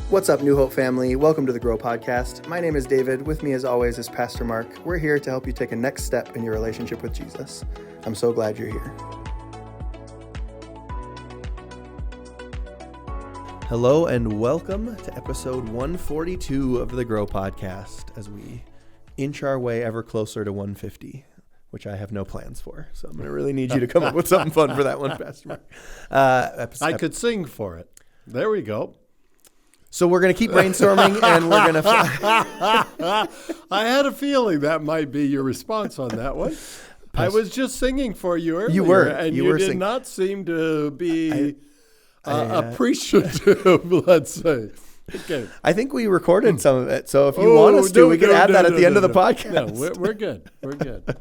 What's up, New Hope family? Welcome to the Grow Podcast. My name is David. With me, as always, is Pastor Mark. We're here to help you take a next step in your relationship with Jesus. I'm so glad you're here. Hello and welcome to episode 142 of the Grow Podcast as we inch our way ever closer to 150, which I have no plans for. So I'm going to really need you to come up with something fun for that one, Pastor Mark. I could sing for it. There we go. So we're going to keep brainstorming and we're going to... I had a feeling that might be your response on that one. I was just singing for you earlier. You were. And you did not seem to be appreciative, let's say. Okay. I think we recorded some of it. So if you want us to, we can add that at the end of the podcast. No, we're good. We're good.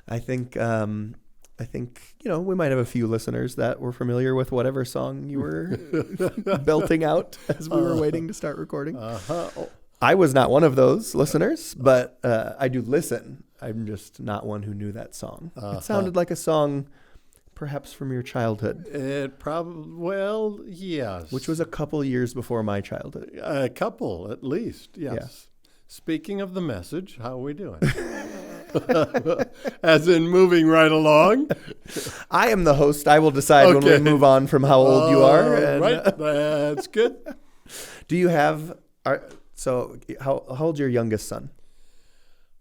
I think, we might have a few listeners that were familiar with whatever song you were belting out as we were waiting to start recording. I was not one of those listeners, but I do listen. I'm just not one who knew that song. It sounded like a song perhaps from your childhood. It probably, well, yes. Which was a couple years before my childhood. A couple, at least, yes. Yeah. Speaking of the message, how are we doing? As in moving right along. I am the host. I will decide when we move on from how old you are. And, right, that's good. Do you have, how old's your youngest son?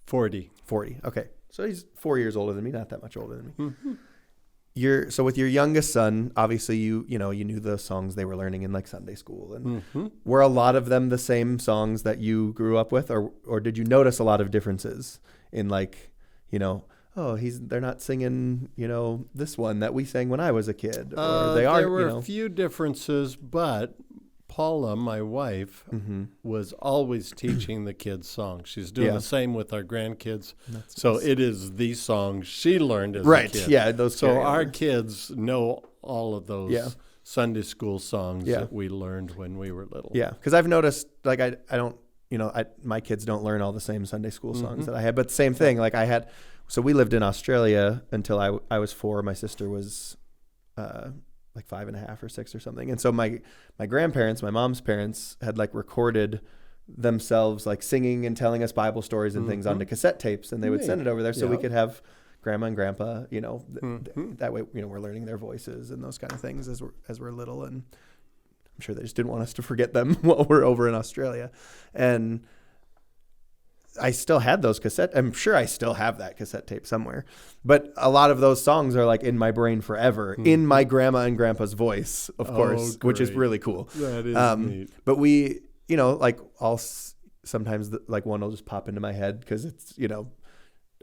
40. 40, okay. So he's 4 years older than me, not that much older than me. Mm-hmm. So with your youngest son, obviously you knew the songs they were learning in like Sunday school. And were a lot of them the same songs that you grew up with? Or did you notice a lot of differences in like, they're not singing, this one that we sang when I was a kid. Or they are. There were a few differences, but Paula, my wife, was always teaching the kids songs. She's doing the same with our grandkids. It is the song she learned as a kid. Yeah, those. So our kids know all of those Sunday school songs that we learned when we were little. Yeah, because I've noticed, like, I don't, my kids don't learn all the same Sunday school songs that I had. But same thing, like so we lived in Australia until I was 4. My sister was like 5.5 or 6 or something. And so my grandparents, my mom's parents, had like recorded themselves like singing and telling us Bible stories and things onto cassette tapes, and they would send it over there so we could have grandma and grandpa, that way, we're learning their voices and those kind of things as we're little. And I'm sure they just didn't want us to forget them while we're over in Australia. And I still had those I'm sure I still have that cassette tape somewhere, but a lot of those songs are like in my brain forever, in my grandma and grandpa's voice, of course, which is really cool. That is neat. But we, sometimes like one will just pop into my head because it's,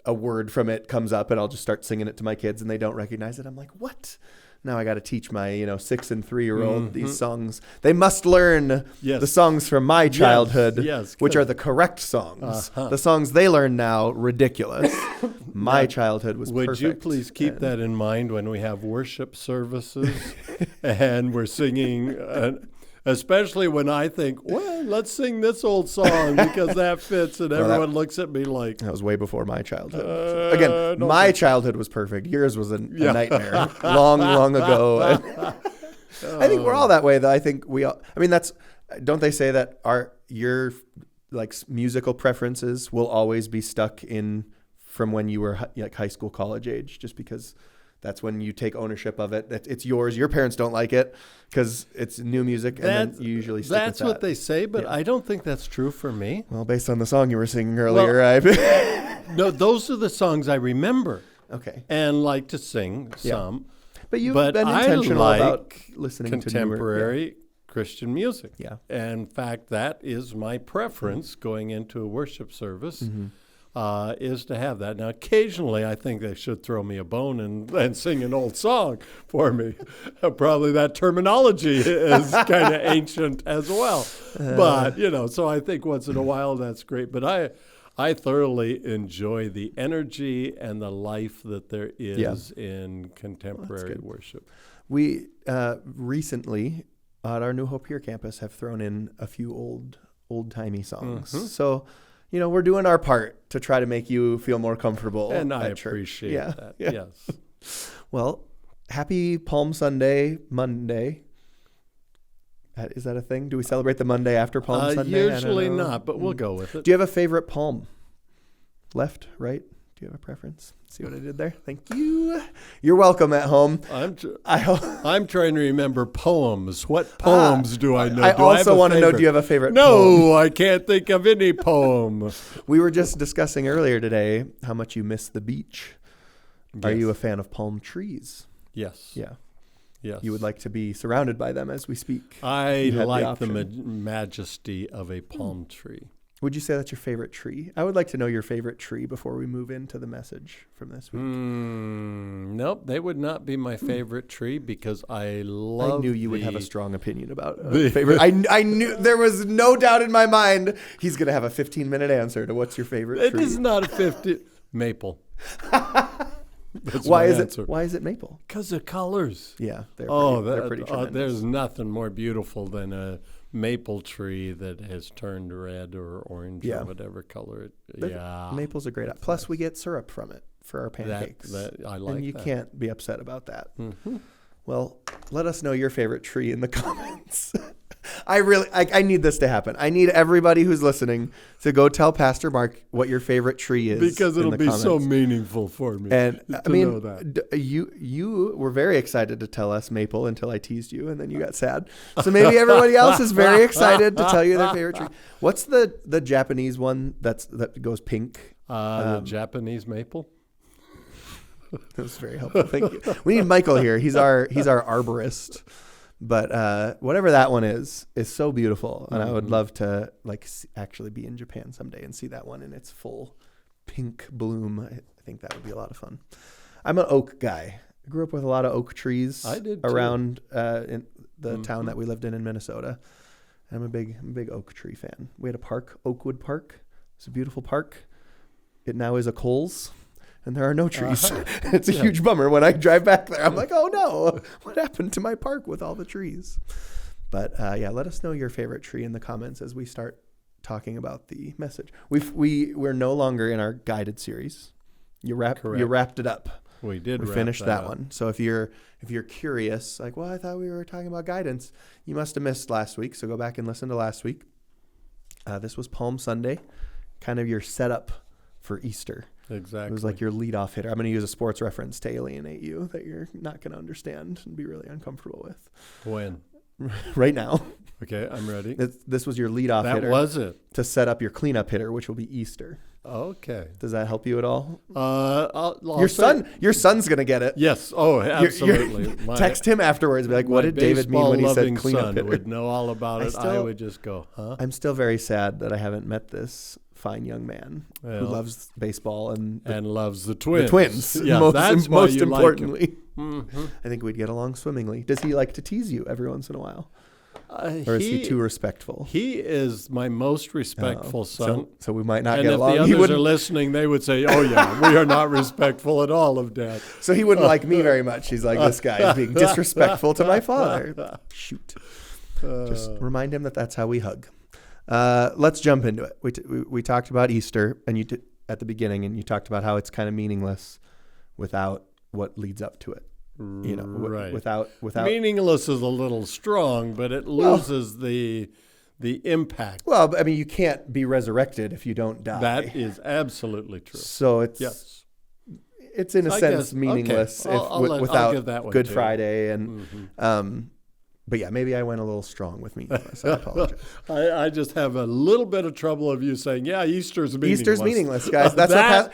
a word from it comes up and I'll just start singing it to my kids and they don't recognize it. I'm like, what? Now I got to teach my, 6 and 3-year-old these songs. They must learn the songs from my childhood, which are the correct songs. The songs they learn now, ridiculous. My childhood was perfect. Would you please keep that in mind when we have worship services and we're singing, especially when I think, well, let's sing this old song because that fits, and everyone looks at me like... That was way before my childhood. Again, my childhood was perfect. Yours was a nightmare long ago. I think we're all that way, though. I think we all... don't they say that your like musical preferences will always be stuck in from when you were like high school, college age, just because... That's when you take ownership of it. It's yours. Your parents don't like it because it's new music, and then you usually stick with that. That's what they say, but I don't think that's true for me. Well, based on the song you were singing earlier, no, those are the songs I remember. Okay, and like to sing some. But you've been intentional about listening to contemporary Christian music. Yeah, and in fact, that is my preference going into a worship service. Is to have that. Now, occasionally, I think they should throw me a bone and sing an old song for me. Probably that terminology is kind of ancient as well. But, so I think once in a while that's great. But I thoroughly enjoy the energy and the life that there is in contemporary worship. We recently, at our New Hope Here campus, have thrown in a few old-timey songs. So... we're doing our part to try to make you feel more comfortable. And I appreciate that. Yeah. Yes. Well, happy Palm Sunday, Monday. Is that a thing? Do we celebrate the Monday after Palm Sunday? Usually not, but we'll go with it. Do you have a favorite palm? Left, right? Do you have a preference? See what I did there? Thank you. You're welcome at home. I'm trying to remember poems. What poems do I know? I also want to know, do you have a favorite poem? No, I can't think of any poem. We were just discussing earlier today how much you miss the beach. Yes. Are you a fan of palm trees? Yes. Yeah. Yes. You would like to be surrounded by them as we speak. I like the majesty of a palm tree. Would you say that's your favorite tree? I would like to know your favorite tree before we move into the message from this week. Nope, they would not be my favorite tree because I knew you would have a strong opinion about favorite. I knew there was no doubt in my mind he's going to have a 15-minute answer to what's your favorite tree. It is not a 50 maple. Why is it maple? Because of colors. Yeah, they're pretty tremendous. There's nothing more beautiful than a maple tree that has turned red or orange or whatever color it. Maple's a great. Plus, we get syrup from it for our pancakes. I like and you that. can't be upset about that. Mm-hmm. Well, let us know your favorite tree in the comments. I need this to happen. I need everybody who's listening to go tell Pastor Mark what your favorite tree is. Because it'll be so meaningful for me. And I mean, know that. You were very excited to tell us maple until I teased you, and then you got sad. So maybe everybody else is very excited to tell you their favorite tree. What's the Japanese one that goes pink? The Japanese maple. That was very helpful. Thank you. We need Michael here. He's our arborist. But whatever that one is so beautiful, and I would love to actually be in Japan someday and see that one in its full pink bloom. I think that would be a lot of fun. I'm an oak guy. I grew up with a lot of oak trees. I did around in the town that we lived in Minnesota. I'm a big oak tree fan. We had a park, Oakwood Park. It's a beautiful park. It now is a Kohl's. And there are no trees. It's a huge bummer when I drive back there. I'm like, oh no, what happened to my park with all the trees? But let us know your favorite tree in the comments as we start talking about the message. We're no longer in our guided series. You wrapped it up. We did. We finished that one. So if you're curious, like, well, I thought we were talking about guidance, you must have missed last week. So go back and listen to last week. This was Palm Sunday, kind of your setup for Easter. Exactly. It was like your leadoff hitter. I'm going to use a sports reference to alienate you that you're not going to understand and be really uncomfortable with. When? Right now. Okay, I'm ready. This was your leadoff hitter. That was it. To set up your cleanup hitter, which will be Easter. Okay. Does that help you at all? Your son's going to get it. Yes. Oh, absolutely. Text him afterwards and be like, what did David mean when he said cleanup hitter? Would know all about it. I would just go, huh? I'm still very sad that I haven't met this fine young man who loves baseball and loves the Twins. The Twins, yeah, that's most importantly. Like I think we'd get along swimmingly. Does he like to tease you every once in a while? Or is he too respectful? He is my most respectful son. So we might not get along. And if the others are listening, they would say, oh, yeah, we are not respectful at all of Dad. So he wouldn't like me very much. He's like, this guy is being disrespectful to my father. Shoot. Just remind him that that's how we hug. Let's jump into it. We talked about Easter and at the beginning, and you talked about how it's kind of meaningless without what leads up to it. Right. Without meaningless is a little strong, but it loses the impact. Well, I mean, you can't be resurrected if you don't die. That is absolutely true. So it's in a sense meaningless without Good Friday and. But yeah, maybe I went a little strong with meaningless. I apologize. I just have a little bit of trouble of you saying, yeah, Easter's meaningless. Easter's meaningless, guys. That's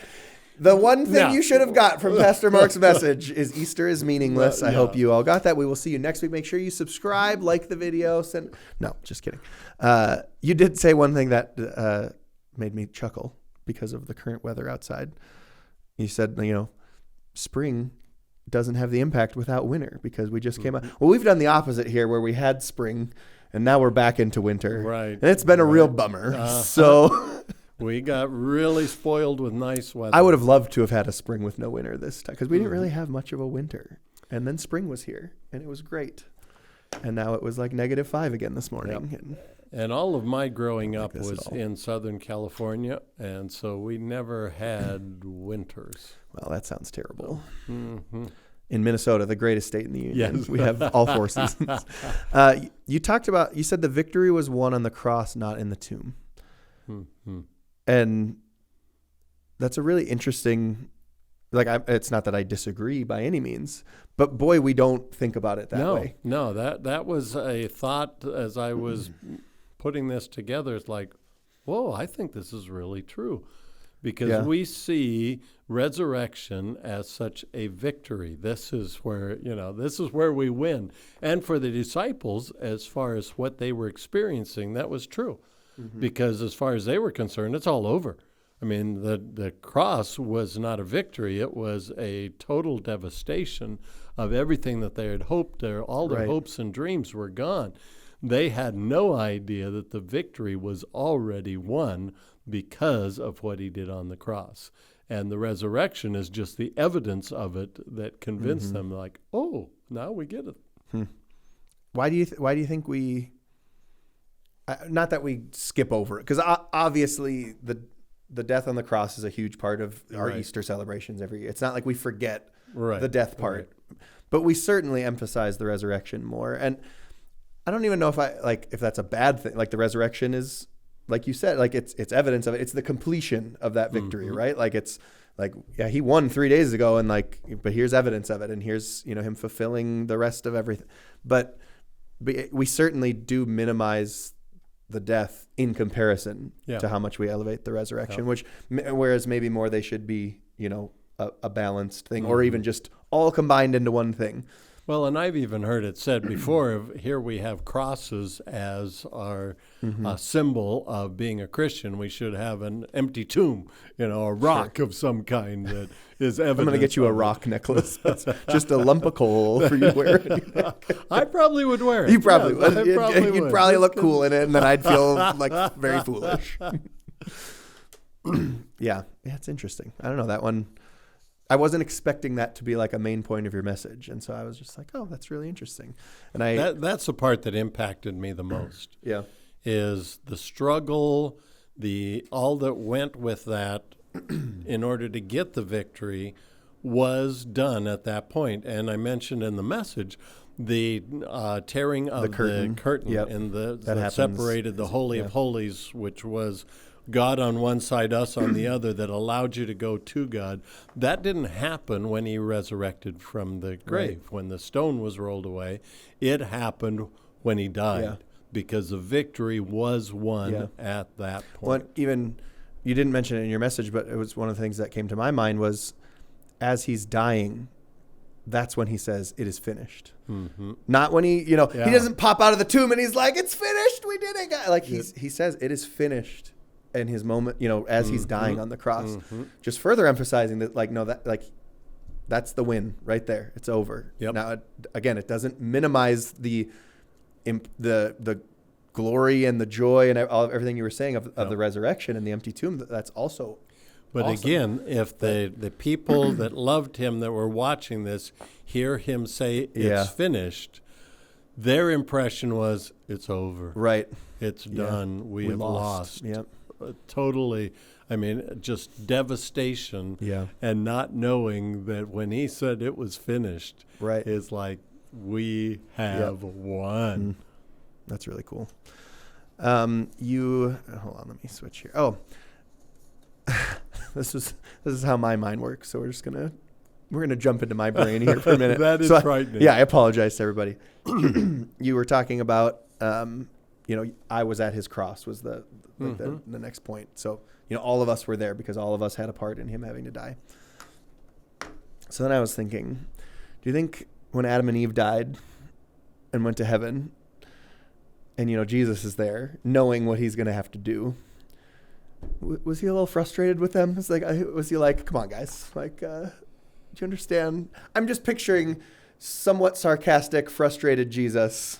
the one thing you should have got from Pastor Mark's message is Easter is meaningless. I hope you all got that. We will see you next week. Make sure you subscribe, like the video. No, just kidding. You did say one thing that made me chuckle because of the current weather outside. You said, spring doesn't have the impact without winter because we just came out. Well, we've done the opposite here where we had spring and now we're back into winter. Right. And it's been a real bummer. So we got really spoiled with nice weather. I would have loved to have had a spring with no winter this time because we didn't really have much of a winter. And then spring was here and it was great. And now it was like -5 again this morning. Yep. And all of my growing up was in Southern California, and so we never had winters. Well, that sounds terrible. Mm-hmm. in Minnesota, the greatest state in the union. Yes. We have all 4 seasons. You said the victory was won on the cross, not in the tomb. Mm-hmm. And that's a really interesting, it's not that I disagree by any means, but boy, we don't think about it that way. No, that was a thought as I was putting this together. It's like, whoa, I think this is really true. Because we see resurrection as such a victory. This is where we win. And for the disciples, as far as what they were experiencing, that was true. Mm-hmm. Because as far as they were concerned, it's all over. I mean, the cross was not a victory. It was a total devastation of everything that they had hoped. All their hopes and dreams were gone. They had no idea that the victory was already won because of what he did on the cross. And the resurrection is just the evidence of it that convinced them, like, oh, now we get it. Why do you think we, not that we skip over it, because obviously the death on the cross is a huge part of our Easter celebrations every year. It's not like we forget the death part, but we certainly emphasize the resurrection more. And I don't even know if that's a bad thing. Like, the resurrection is, like you said, like it's evidence of it. It's the completion of that victory, right? Like, it's like, yeah, he won 3 days ago, and but here's evidence of it, and here's him fulfilling the rest of everything. But we certainly do minimize the death in comparison to how much we elevate the resurrection. Whereas maybe more they should be, a balanced thing, or even just all combined into one thing. Well, and I've even heard it said before, here we have crosses as our symbol of being a Christian. We should have an empty tomb, a rock of some kind that is evidence. I'm going to get you a rock necklace. That's just a lump of coal for you to wear. I probably would wear it. You probably would. You'd probably look cool in it, and then I'd feel like very foolish. Yeah, it's interesting. I don't know, that one. I wasn't expecting that to be like a main point of your message. And so I was just like, oh, that's really interesting. And that's the part that impacted me the most. Yeah. Is the struggle, all that went with that in order to get the victory was done at that point. And I mentioned in the message the tearing of the curtain and that separated the Holy of Holies, which was God on one side, us on the other, that allowed you to go to God. That didn't happen when he resurrected from the grave, when the stone was rolled away. It happened when he died, because the victory was won at that point. Well, even, you didn't mention it in your message, but it was one of the things that came to my mind was, as he's dying, that's when he says, it is finished. Mm-hmm. Not when he doesn't pop out of the tomb and he's like, it's finished, we did it. Like, he says, it is finished. In his moment, as he's dying on the cross, just further emphasizing that, that's the win right there. It's over. Yep. Now, again, it doesn't minimize the glory and the joy and everything you were saying of the resurrection and the empty tomb. That's also. But awesome. Again, if the people that loved him that were watching this hear him say it's finished, their impression was it's over. Right. It's done. We have lost. Yep. Totally, just devastation, and not knowing that when he said it was finished, is like, we have won. That's really cool. Hold on, let me switch here. Oh, this is how my mind works. So we're gonna jump into my brain here for a minute. That is frightening. I apologize to everybody. You were talking about, I was at his cross was the next point. So, all of us were there because all of us had a part in him having to die. So then I was thinking, do you think when Adam and Eve died and went to heaven and, Jesus is there knowing what he's going to have to do, was he a little frustrated with them? It's like, was he like, come on, guys, like, do you understand? I'm just picturing somewhat sarcastic, frustrated Jesus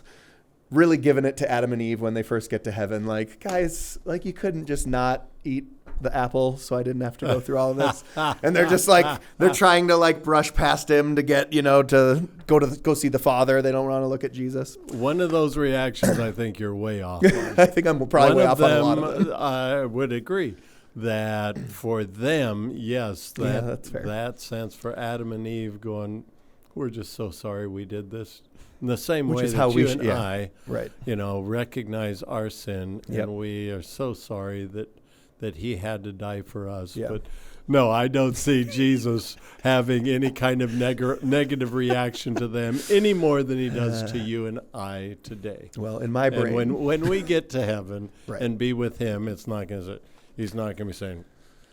really giving it to Adam and Eve when they first get to heaven. Like, guys, like, you couldn't just not eat the apple so I didn't have to go through all of this. And they're just like, they're trying to like brush past him to get, to go see the Father. They don't want to look at Jesus. One of those reactions, I think you're way off. I think I'm probably way off on a lot of them. I would agree that for them, yes, that's fair. That sense for Adam and Eve going, we're just so sorry we did this. In the same Which way is that how you we and I, right. recognize our sin, Yep. and we are so sorry that he had to die for us. Yeah. But no, I don't see Jesus having any kind of negative reaction to them any more than he does to you and I today. Well, in my brain, And when we get to heaven Right. and be with him, he's not going to be saying,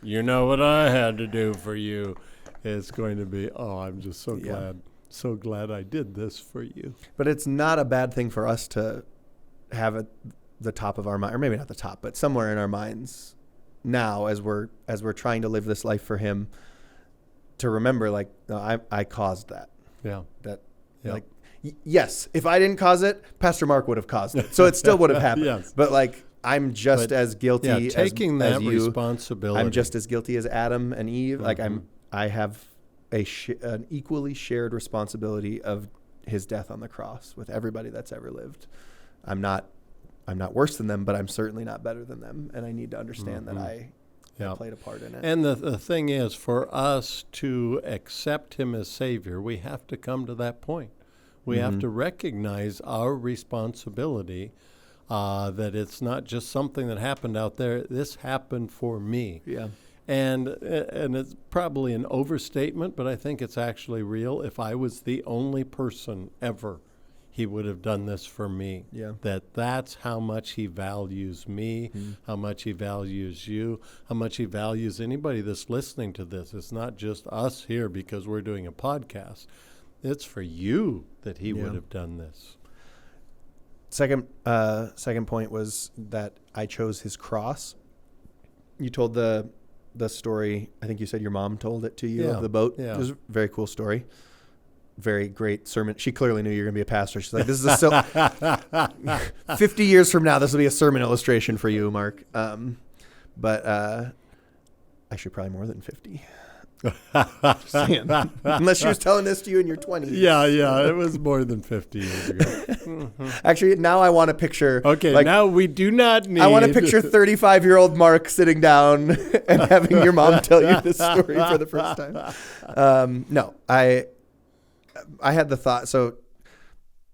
you know what I had to do for you. It's going to be, I'm just so glad. So glad I did this for you. But it's not a bad thing for us to have at the top of our mind, or maybe not the top, but somewhere in our minds now as we're trying to live this life for him, to remember, like, no, I caused that. Yeah. Like, yes, if I didn't cause it, Pastor Mark would have caused it. So it still would have happened. Yes. But like, I'm just as guilty taking as that you. responsibility. I'm just as guilty as Adam and Eve. Mm-hmm. Like I have an equally shared responsibility of his death on the cross with everybody that's ever lived. I'm not worse than them, but I'm certainly not better than them. And I need to understand that I played a part in it. And the thing is, for us to accept him as Savior, we have to come to that point. We have to recognize our responsibility, that it's not just something that happened out there. This happened for me. Yeah. And it's probably an overstatement, but I think it's actually real. If I was the only person ever, he would have done this for me. Yeah. That's how much he values me, how much he values you, how much he values anybody that's listening to this. It's not just us here because we're doing a podcast. It's for you that he would have done this. Second point was that I chose his cross. You told the story, I think you said your mom told it to you, of the boat. Yeah. It was a very cool story. Very great sermon. She clearly knew you were going to be a pastor. She's like, this is 50 years from now, this will be a sermon illustration for you, Mark. But actually probably more than 50. Just saying. Unless she was telling this to you in your 20s. Yeah, it was more than 50 years ago. Actually, now I want to picture. Okay, now we do not need. I want to picture 35-year-old Mark sitting down and having your mom tell you this story for the first time. No, I had the thought. So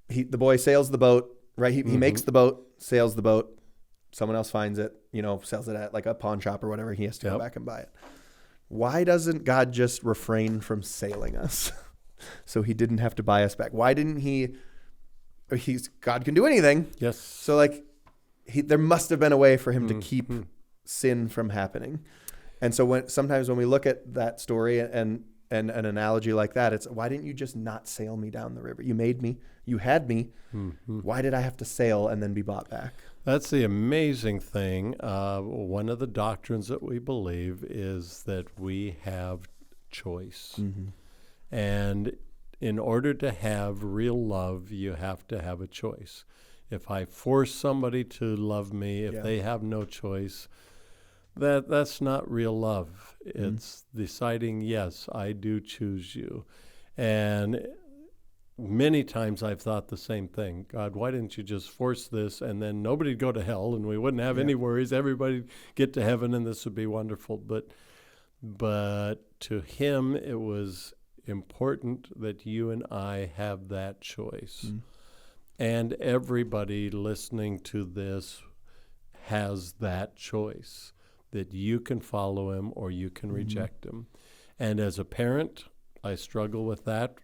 the boy sails the boat, right? He makes the boat, sails the boat. Someone else finds it, sells it at like a pawn shop or whatever. He has to go back and buy it. Why doesn't God just refrain from sailing us so he didn't have to buy us back? Why didn't God can do anything. Yes. So there must have been a way for him to keep sin from happening. And so sometimes when we look at that story and an analogy like that, it's, why didn't you just not sail me down the river? You made me, you had me. Why did I have to sail and then be bought back? That's the amazing thing. One of the doctrines that we believe is that we have choice. And in order to have real love, you have to have a choice. If I force somebody to love me, if they have no choice, that's not real love. It's deciding, yes, I do choose you. And many times I've thought the same thing. God, why didn't you just force this, and then nobody'd go to hell and we wouldn't have any worries. Everybody'd get to heaven and this would be wonderful. But to him, it was important that you and I have that choice. And everybody listening to this has that choice, that you can follow him or you can reject him. And as a parent, I struggled with that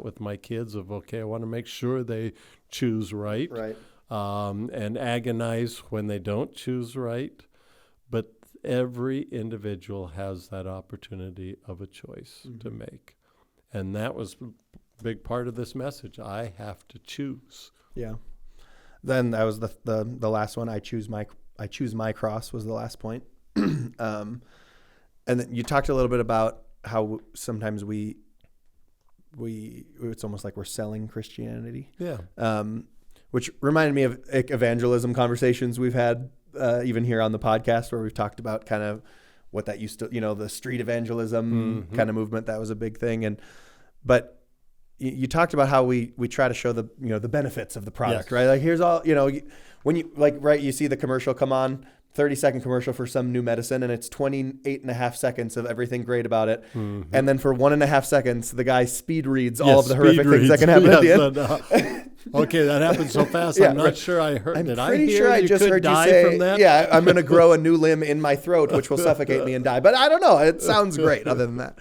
with my kids of, okay, I want to make sure they choose right. And agonize when they don't choose right. But every individual has that opportunity of a choice to make. And that was a big part of this message. I have to choose. Yeah. Then that was the last one. I choose my cross was the last point. And then you talked a little bit about how sometimes it's almost like we're selling Christianity. Yeah. Which reminded me of evangelism conversations we've had even here on the podcast, where we've talked about kind of what that used to, the street evangelism kind of movement. That was a big thing. But you talked about how we try to show the benefits of the product, right? Like, here's all, when you you see the commercial come on 30-second commercial for some new medicine, and it's 28 and a half seconds of everything great about it. And then for 1.5 seconds, the guy speed reads all of the horrific things that can happen at the end. Okay, that happened so fast. I'm not sure I heard. I'm Did I pretty hear sure I you just could heard you die say, from that? yeah, I'm going to grow a new limb in my throat, which will suffocate me and die. But I don't know. It sounds great other than that.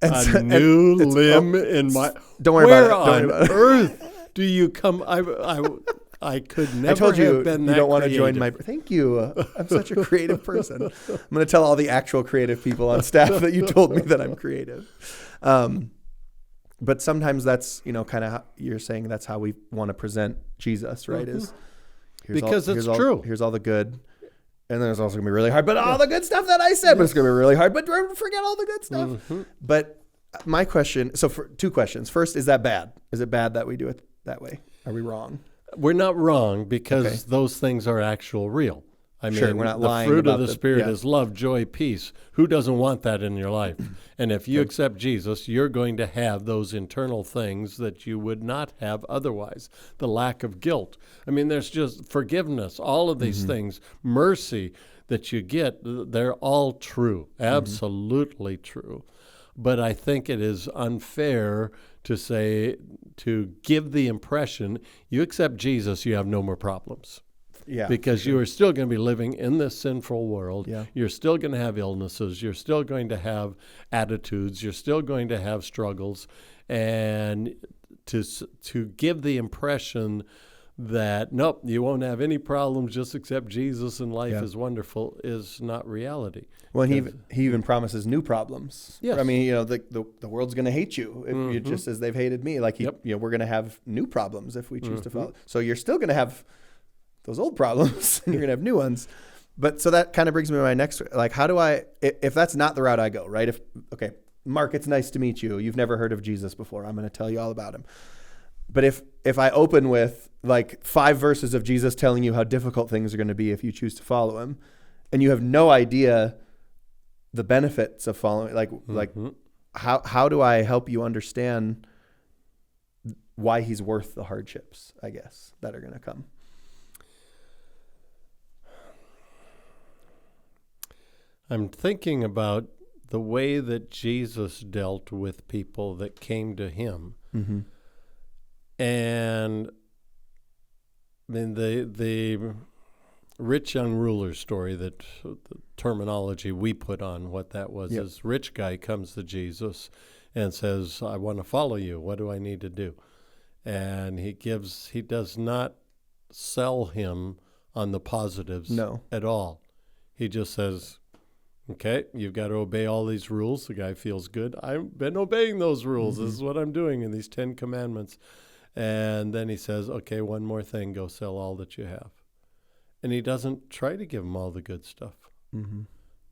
A new limb in my... Don't worry about it. Where on earth do you come... I could never I told you have been you that don't want to creative. join my... Thank you. I'm such a creative person. I'm going to tell all the actual creative people on staff that you told me that I'm creative. But sometimes that's, kind of you're saying that's how we want to present Jesus, right? Is because it's true. Here's all the good. And then it's also going to be really hard. But all the good stuff that I said, but it's going to be really hard. But don't forget all the good stuff. But my question, so for 2 questions. First, is that bad? Is it bad that we do it that way? Are we wrong? We're not wrong because those things are actual real. I mean, we're not the lying fruit about of the Spirit is love, joy, peace. Who doesn't want that in your life? And if you accept Jesus, you're going to have those internal things that you would not have otherwise. The lack of guilt. I mean, there's just forgiveness, all of these things, mercy that you get, they're all true, absolutely true. But I think it is unfair to give the impression you accept Jesus, you have no more problems. Yeah. Because you are still going to be living in this sinful world. Yeah. You're still going to have illnesses. You're still going to have attitudes. You're still going to have struggles. And to give the impression that, nope, you won't have any problems, just accept Jesus and life is wonderful, is not reality. Well, he even promises new problems. Yes. I mean, the world's going to hate you if you just as they've hated me. Like we're going to have new problems if we choose to follow. So you're still going to have those old problems and you're going to have new ones. But so that kind of brings me to my next, like, how do I, if that's not the route I go, right? Mark, it's nice to meet you. You've never heard of Jesus before. I'm going to tell you all about him. But if I open with like 5 verses of Jesus telling you how difficult things are going to be if you choose to follow him, and you have no idea the benefits of following, like how do I help you understand why he's worth the hardships, I guess, that are going to come? I'm thinking about the way that Jesus dealt with people that came to him. And I mean, the rich young ruler story, that the terminology we put on what that was, is rich guy comes to Jesus and says, I want to follow you. What do I need to do? And he does not sell him on the positives at all. He just says, okay, you've got to obey all these rules. The guy feels good. I've been obeying those rules. This is what I'm doing in these 10 commandments. And then he says, okay, one more thing, go sell all that you have. And he doesn't try to give him all the good stuff.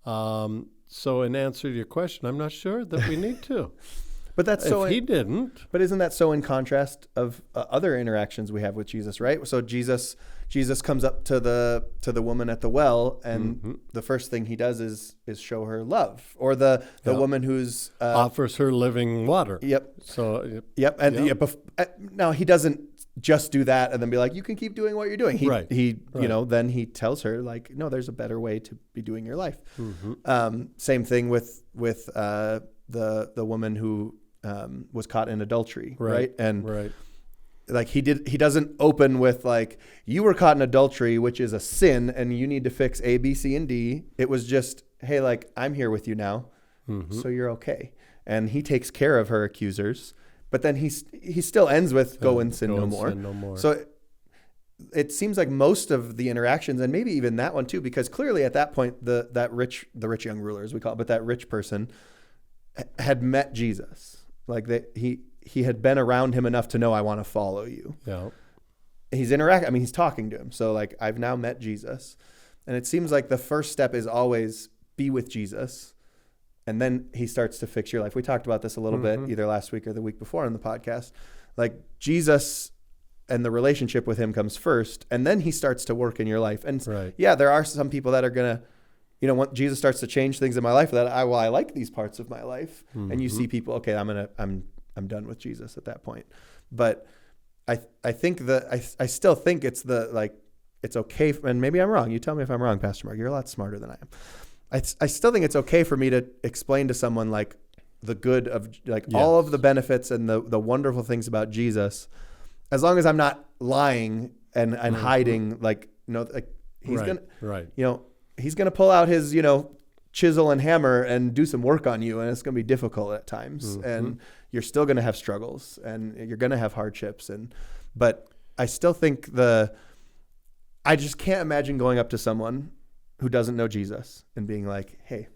So in answer to your question, I'm not sure that we need to. But that's he didn't. But isn't that so in contrast of other interactions we have with Jesus, right? So Jesus comes up to the woman at the well, and the first thing he does is show her love, or the woman who's offers her living water. So now he doesn't just do that and then be like, you can keep doing what you're doing. Then he tells her, like, no, there's a better way to be doing your life. Same thing with the woman who was caught in adultery, right? And like he doesn't open with like, you were caught in adultery, which is a sin, and you need to fix A, B, C, and D. It was just, hey, like, I'm here with you now, so you're okay. And he takes care of her accusers, but then he still ends with go and sin no more. So it seems like most of the interactions, and maybe even that one too, because clearly at that point the rich young ruler, as we call it, but that rich person had met Jesus. Like he had been around him enough to know, I want to follow you. Yeah. He's talking to him. So like, I've now met Jesus. And it seems like the first step is always be with Jesus. And then he starts to fix your life. We talked about this a little bit either last week or the week before on the podcast. Like, Jesus and the relationship with him comes first, and then he starts to work in your life. And there are some people that are going to, when Jesus starts to change things in my life, that I like these parts of my life. And you see people, okay, I'm done with Jesus at that point. But I think I still think it's the, like, it's okay. And maybe I'm wrong. You tell me if I'm wrong, Pastor Mark. You're a lot smarter than I am. I still think it's okay for me to explain to someone like the good of like all of the benefits and the wonderful things about Jesus, as long as I'm not lying and hiding, like, like he's he's going to pull out his, chisel and hammer and do some work on you. And it's going to be difficult at times, and you're still going to have struggles and you're going to have hardships. But I still think I just can't imagine going up to someone who doesn't know Jesus and being like, hey,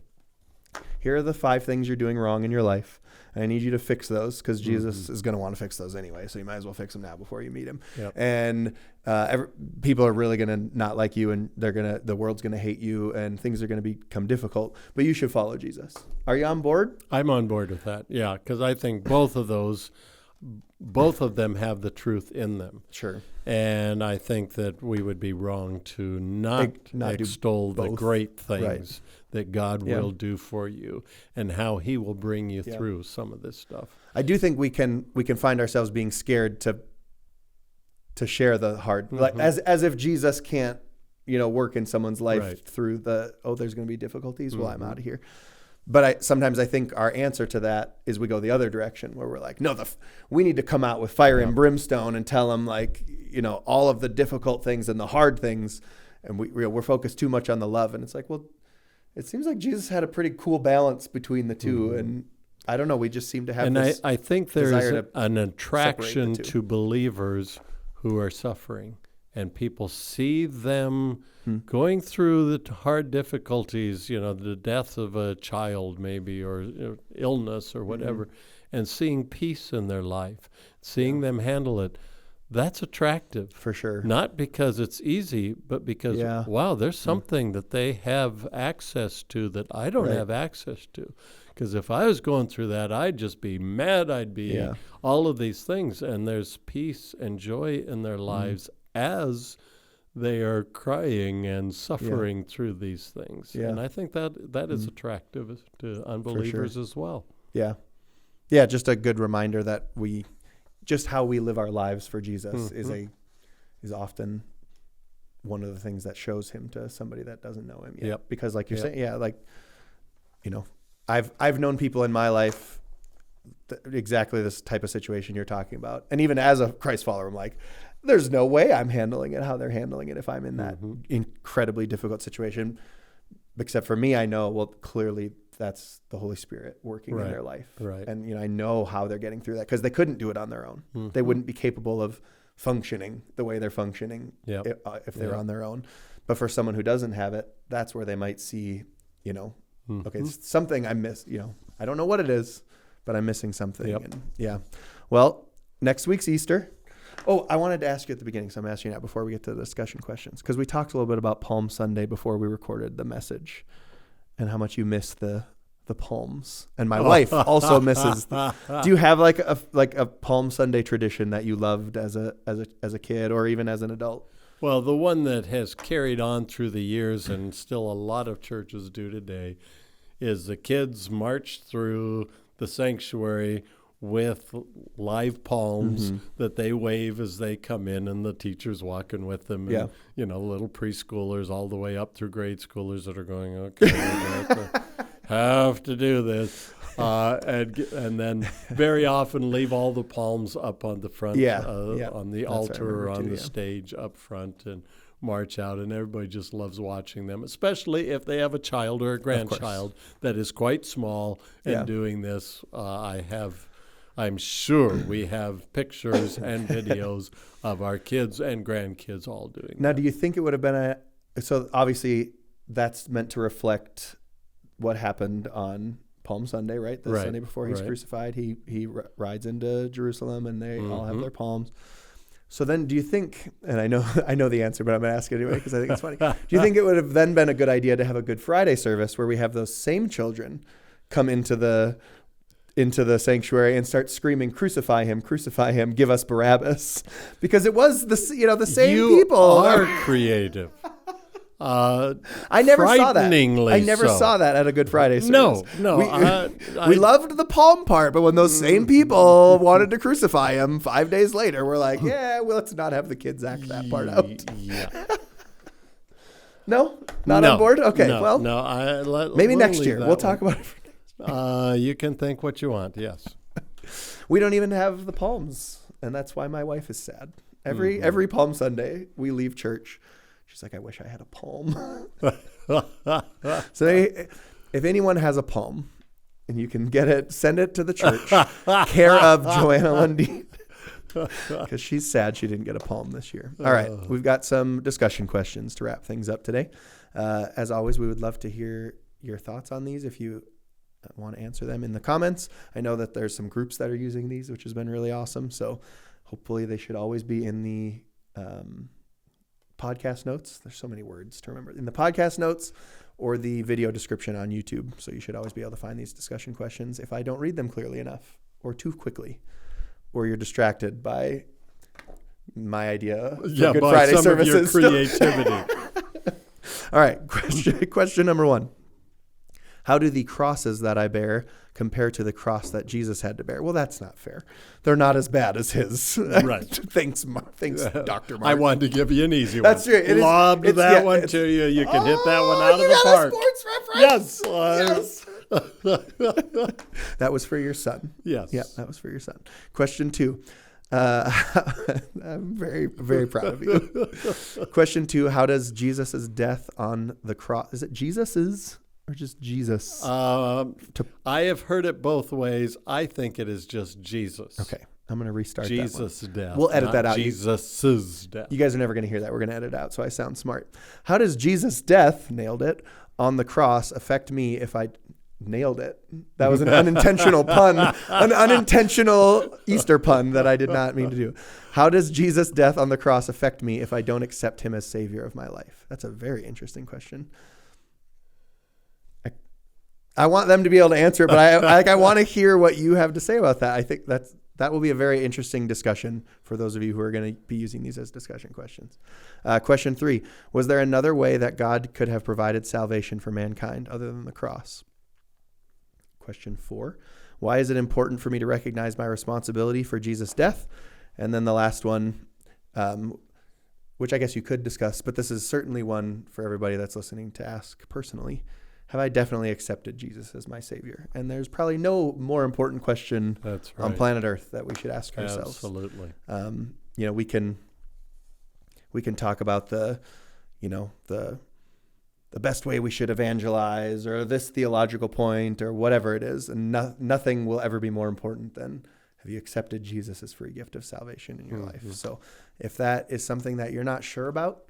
here are the 5 things you're doing wrong in your life, and I need you to fix those, because Jesus is going to want to fix those anyway, so you might as well fix them now before you meet him. Yep. And people are really going to not like you, and the world's going to hate you, and things are going to become difficult, but you should follow Jesus. Are you on board? I'm on board with that, yeah, because I think both of them have the truth in them. Sure. And I think that we would be wrong to not extol the great things that God will do for you and how he will bring you through some of this stuff. I do think we can find ourselves being scared to share the hard, like as if Jesus can't, work in someone's life through there's going to be difficulties. Well, I'm out of here. But sometimes I think our answer to that is we go the other direction, where we're like, no, we need to come out with fire and brimstone and tell them, like, all of the difficult things and the hard things. And we're focused too much on the love. And it's like, well, it seems like Jesus had a pretty cool balance between the two. And I don't know, we just seem to have this. And I think there's an attraction to believers who are suffering. And people see them going through the hard difficulties, the death of a child maybe, or illness or whatever, and seeing peace in their life, seeing them handle it. That's attractive. For sure. Not because it's easy, but because, wow, there's something that they have access to that I don't have access to. Because if I was going through that, I'd just be mad. I'd be all of these things. And there's peace and joy in their lives as they are crying and suffering through these things. Yeah. And I think that is attractive to unbelievers as well. Yeah. Yeah, just a good reminder that just how we live our lives for Jesus is often one of the things that shows him to somebody that doesn't know him yet. Yep. Because like you're saying, I've known people in my life exactly this type of situation you're talking about. And even as a Christ follower, I'm like, there's no way I'm handling it how they're handling it if I'm in that incredibly difficult situation. Except for me, I know, well, clearly that's the Holy Spirit working in their life. Right. And, I know how they're getting through that, because they couldn't do it on their own. They wouldn't be capable of functioning the way they're functioning if they're on their own. But for someone who doesn't have it, that's where they might see, okay, it's something I miss, I don't know what it is, but I'm missing something. Yep. And well, next week's Easter. Oh, I wanted to ask you at the beginning, so I'm asking you now before we get to the discussion questions, because we talked a little bit about Palm Sunday before we recorded the message, and how much you miss the palms. And my wife also misses. Do you have like a Palm Sunday tradition that you loved as a kid or even as an adult? Well, the one that has carried on through the years and still a lot of churches do today is the kids march through the sanctuary with live palms that they wave as they come in, and the teacher's walking with them. And, little preschoolers all the way up through grade schoolers that are going, okay, have to do this. And then very often leave all the palms up on the front, on the altar or on the stage up front, and march out, and everybody just loves watching them, especially if they have a child or a grandchild that is quite small and doing this. I'm sure we have pictures and videos of our kids and grandkids all doing that. Now, do you think it would have been so obviously that's meant to reflect what happened on Palm Sunday, right? The Sunday before he's crucified, he rides into Jerusalem, and they all have their palms. So then do you think, and I know the answer, but I'm going to ask it anyway because I think it's funny. Do you think it would have then been a good idea to have a Good Friday service where we have those same children come into the sanctuary and start screaming, crucify him, give us Barabbas? Because it was the same people. You are creative. I never saw that. I never saw that at a Good Friday service. No. We loved the palm part, but when those same people wanted to crucify him 5 days later, we're like, well, let's not have the kids act that part out. No? Not on board? Okay, no, maybe we'll next leave year. that We'll one. talk about it. You can think what you want, yes. We don't even have the palms, and that's why my wife is sad. Every Palm Sunday, we leave church. She's like, I wish I had a palm. So if anyone has a palm, and you can get it, send it to the church, care of Joanna Lundeen, because she's sad she didn't get a palm this year. All right, we've got some discussion questions to wrap things up today. As always, we would love to hear your thoughts on these. If you want to answer them in the comments, I know that there's some groups that are using these, which has been really awesome. So hopefully they should always be in the podcast notes. There's so many words to remember. In the podcast notes or the video description on YouTube. So you should always be able to find these discussion questions if I don't read them clearly enough or too quickly, or you're distracted by my idea for Good Friday some services. Of your creativity. All right. Question number 1. How do the crosses that I bear compare to the cross that Jesus had to bear? Well, that's not fair. They're not as bad as his. Right. Thanks, Dr. Mark. I wanted to give you an easy one. That's true. Lobbed that one to you. You can hit that one out of the park. Sports reference. Yes. That was for your son. Yes. Yeah, that was for your son. Question 2. I'm very, very proud of you. Question 2. How does Jesus' death on the cross, is it Jesus's or just Jesus? I have heard it both ways. I think it is just Jesus. Okay. I'm going to restart Jesus' that one. death. We'll edit that out. Jesus' death. You guys are never going to hear that. We're going to edit it out, so I sound smart. How does Jesus' death, nailed it, on the cross affect me if I nailed it? That was an unintentional pun, an unintentional Easter pun that I did not mean to do. How does Jesus' death on the cross affect me if I don't accept him as Savior of my life? That's a very interesting question. I want them to be able to answer it, but I want to hear what you have to say about that. I think that will be a very interesting discussion for those of you who are going to be using these as discussion questions. Question 3, was there another way that God could have provided salvation for mankind other than the cross? Question 4, why is it important for me to recognize my responsibility for Jesus' death? And then the last one, which I guess you could discuss, but this is certainly one for everybody that's listening to ask personally. Have I definitely accepted Jesus as my Savior? And there's probably no more important question on planet Earth that we should ask ourselves. Absolutely. We can talk about the best way we should evangelize or this theological point or whatever it is, and nothing will ever be more important than have you accepted Jesus as free gift of salvation in your life. So if that is something that you're not sure about,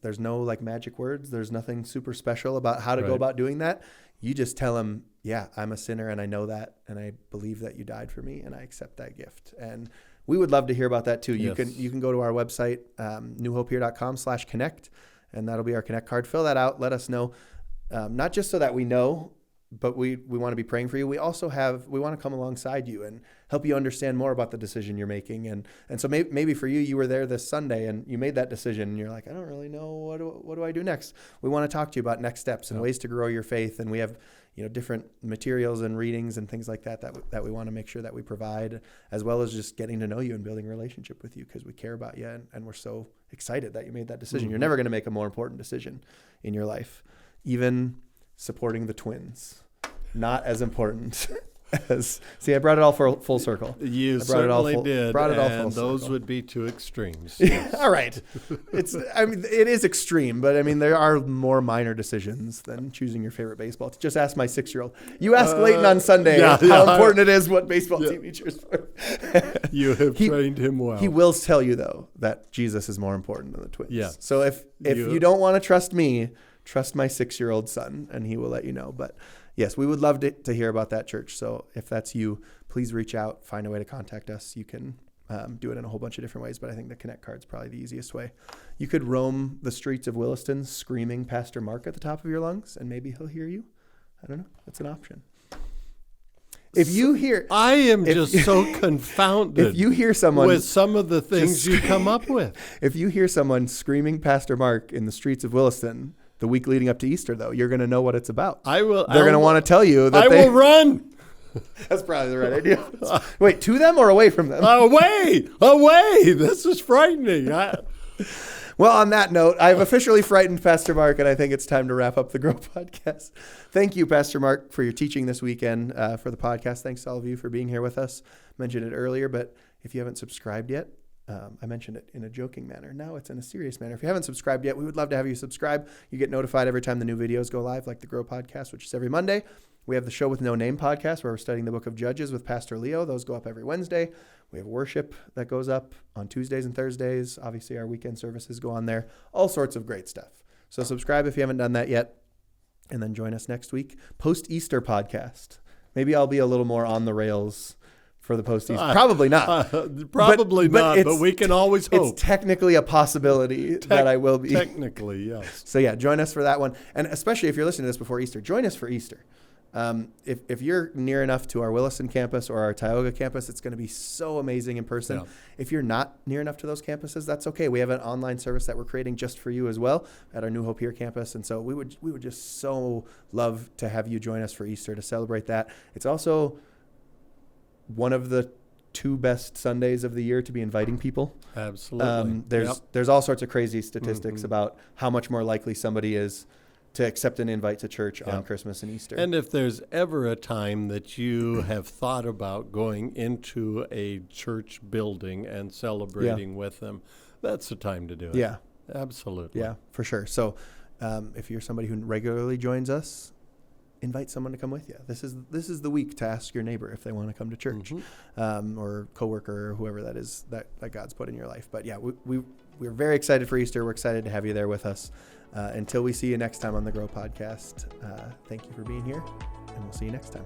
there's no like magic words. There's nothing super special about how to go about doing that. You just tell him, yeah, I'm a sinner and I know that. And I believe that you died for me and I accept that gift. And we would love to hear about that too. Yes. You can go to our website, newhopehere.com/connect, and that'll be our connect card. Fill that out. Let us know. Not just so that we know, but we want to be praying for you. We also we want to come alongside you and help you understand more about the decision you're making. And so maybe for you were there this Sunday and you made that decision and you're like, I don't really know, what do I do next? We want to talk to you about next steps and ways to grow your faith. And we have, different materials and readings and things like that we want to make sure that we provide, as well as just getting to know you and building a relationship with you because we care about you and we're so excited that you made that decision. Mm-hmm. You're never going to make a more important decision in your life. Even supporting the twins, not as important as, see, I brought it all full circle. You certainly did. Brought it all and full those circle. Would be two extremes. Yes. All right. It is extreme, but there are more minor decisions than choosing your favorite baseball. Just ask my 6-year-old. You ask Leighton on Sunday how important it is what baseball team he cheers for. You have trained him well. He will tell you though that Jesus is more important than the twins. Yeah. So if you don't want to trust me, trust my 6-year-old son, and he will let you know. But yes, we would love to hear about that, church. So if that's you, please reach out, find a way to contact us. You can do it in a whole bunch of different ways, but I think the Connect card's probably the easiest way. You could roam the streets of Williston screaming Pastor Mark at the top of your lungs, and maybe he'll hear you. I don't know. That's an option. If you hear... I am just so confounded if you hear someone with some of the things you come up with. If you hear someone screaming Pastor Mark in the streets of Williston the week leading up to Easter, though, you're going to know what it's about. They're going to want to tell you that will run. That's probably the right idea. Wait, to them or away from them? Away. This is frightening. Well, on that note, I've officially frightened Pastor Mark, and I think it's time to wrap up the Grow podcast. Thank you, Pastor Mark, for your teaching this weekend for the podcast. Thanks to all of you for being here with us. Mentioned it earlier, but if you haven't subscribed yet, I mentioned it in a joking manner. Now it's in a serious manner. If you haven't subscribed yet, we would love to have you subscribe. You get notified every time the new videos go live, like the Grow podcast, which is every Monday. We have the Show with No Name podcast, where we're studying the book of Judges with Pastor Leo. Those go up every Wednesday. We have worship that goes up on Tuesdays and Thursdays. Obviously, our weekend services go on there. All sorts of great stuff. So subscribe if you haven't done that yet. And then join us next week. Post-Easter podcast. Maybe I'll be a little more on the rails for the post-Easter. Probably not. But we can always hope. It's technically a possibility that I will be. Technically, yes. So yeah, join us for that one. And especially if you're listening to this before Easter, join us for Easter. If you're near enough to our Williston campus or our Tioga campus, it's going to be so amazing in person. Yeah. If you're not near enough to those campuses, that's okay. We have an online service that we're creating just for you as well at our New Hope Here campus. And so we would just so love to have you join us for Easter to celebrate that. It's also one of the 2 best Sundays of the year to be inviting people. Absolutely. There's all sorts of crazy statistics about how much more likely somebody is to accept an invite to church on Christmas and Easter. And if there's ever a time that you have thought about going into a church building and celebrating with them, that's the time to do it. Yeah. Absolutely. Yeah, for sure. So if you're somebody who regularly joins us, invite someone to come with you. This is the week to ask your neighbor if they want to come to church, or coworker or whoever that is that God's put in your life. But yeah, we're very excited for Easter. We're excited to have you there with us. Until we see you next time on the Grow podcast, thank you for being here, and we'll see you next time.